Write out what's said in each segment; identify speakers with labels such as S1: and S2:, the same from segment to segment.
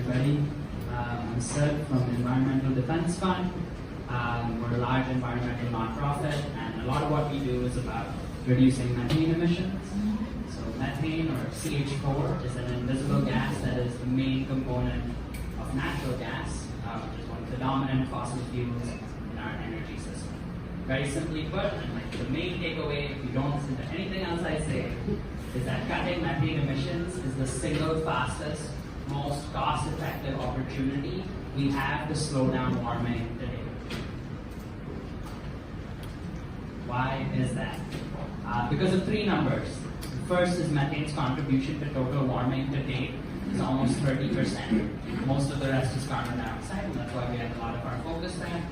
S1: everybody. I'm Sid from Environmental Defense Fund. We're a large environmental nonprofit, and a lot of what we do is about reducing methane emissions. So methane, or CH4, is an invisible gas that is the main component of natural gas, which is one of the dominant fossil fuels in our energy system. Very simply put, and like the main takeaway, if you don't listen to anything else I say, is that cutting methane emissions is the single fastest, most cost-effective opportunity we have to slow down warming today. Why is that? Because of three numbers. The first is methane's contribution to total warming to date is almost 30%. Most of the rest is carbon dioxide, and that's why we have a lot of our focus there.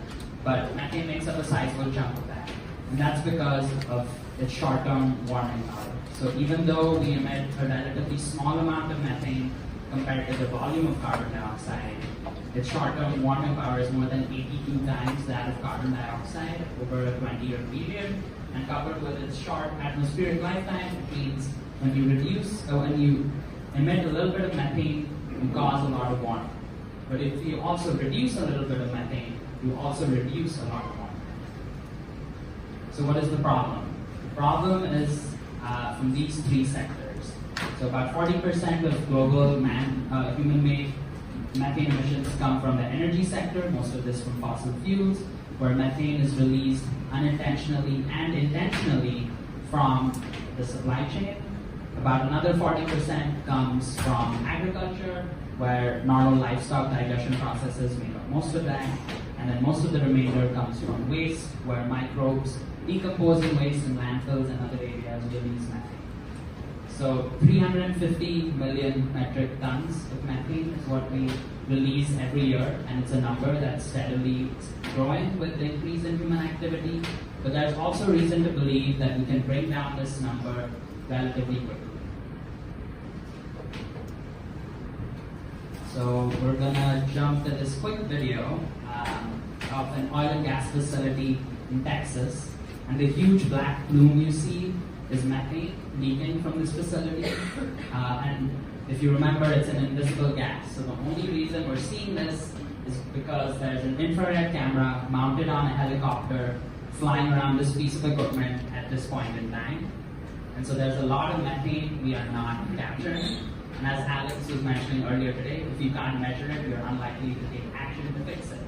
S1: But methane makes up a sizable chunk of that. And that's because of its short-term warming power. So even though we emit a relatively small amount of methane compared to the volume of carbon dioxide, its short-term warming power is more than 82 times that of carbon dioxide over a 20-year period. And coupled with its short atmospheric lifetime, it means when you emit a little bit of methane, you cause a lot of warming. But if you also reduce a little bit of methane, you also reduce a lot of warming. So what is the problem? The problem is from these three sectors. So about 40% of global human-made methane emissions come from the energy sector, most of this from fossil fuels, where methane is released unintentionally and intentionally from the supply chain. About another 40% comes from agriculture, where normal livestock digestion processes make up most of that. And then most of the remainder comes from waste, where microbes decomposing waste in landfills and other areas release methane. So 350 million metric tons of methane is what we release every year, and it's a number that's steadily growing with the increase in human activity. But there's also reason to believe that we can bring down this number relatively quickly. So we're gonna jump to this quick video of an oil and gas facility in Texas. And the huge black plume you see is methane leaking from this facility. And if you remember, it's an invisible gas. So the only reason we're seeing this is because there's an infrared camera mounted on a helicopter flying around this piece of equipment at this point in time. And so there's a lot of methane we are not capturing. And as Alex was mentioning earlier today, if you can't measure it, you're unlikely to take action to fix it.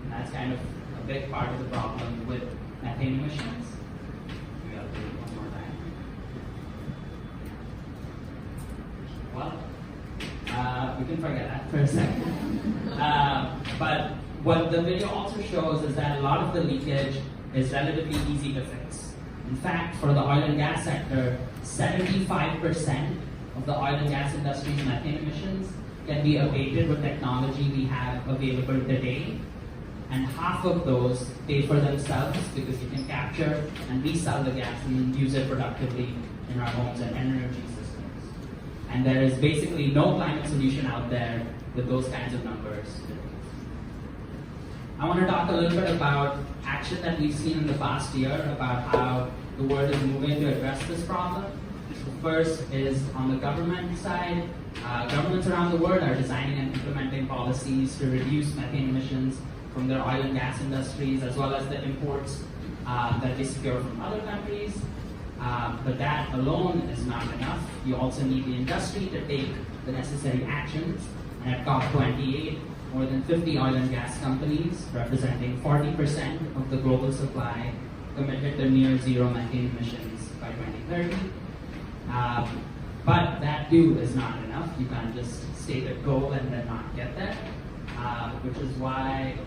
S1: And that's kind of a big part of the problem with methane emissions. Maybe I'll do it one more time. Well, we can forget that for a second. But what the video also shows is that a lot of the leakage is relatively easy to fix. In fact, for the oil and gas sector, 75% of the oil and gas industry's methane emissions can be abated with technology we have available today. And half of those pay for themselves because you can capture and resell the gas and use it productively in our homes and energy systems. And there is basically no climate solution out there with those kinds of numbers. I want to talk a little bit about action that we've seen in the past year about how the world is moving to address this problem. So first is on the government side. Governments around the world are designing and implementing policies to reduce methane emissions from their oil and gas industries, as well as the imports that they secure from other countries. But that alone is not enough. You also need the industry to take the necessary actions. And at COP28, more than 50 oil and gas companies, representing 40% of the global supply, committed to near zero methane emissions by 2030. But that too is not enough. You can't just state a goal and then not get there, which is why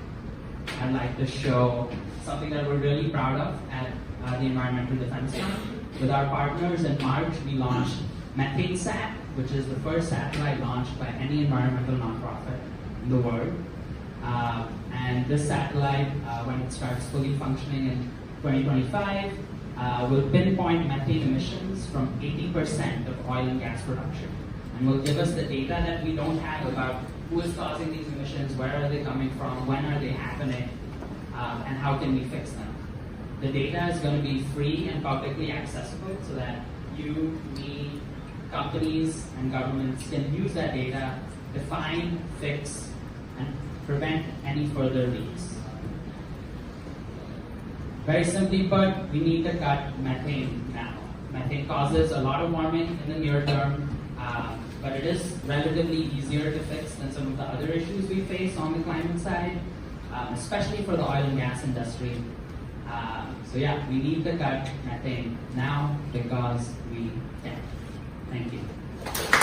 S1: I'd like to show something that we're really proud of at the Environmental Defense Fund. With our partners in March, we launched Methane Sat, which is the first satellite launched by any environmental nonprofit in the world. And this satellite, when it starts fully functioning in 2025, will pinpoint methane emissions from 80% of oil and gas production. And will give us the data that we don't have about who is causing these emissions, where are they coming from, when are they happening, and how can we fix them. The data is going to be free and publicly accessible so that you, me, companies, and governments can use that data define, fix, and prevent any further leaks. Very simply put, we need to cut methane now. Methane causes a lot of warming in the near term, but it is relatively easier to fix than some of the other issues we face on the climate side, especially for the oil and gas industry. So yeah, we need to cut methane now because we can. Thank you.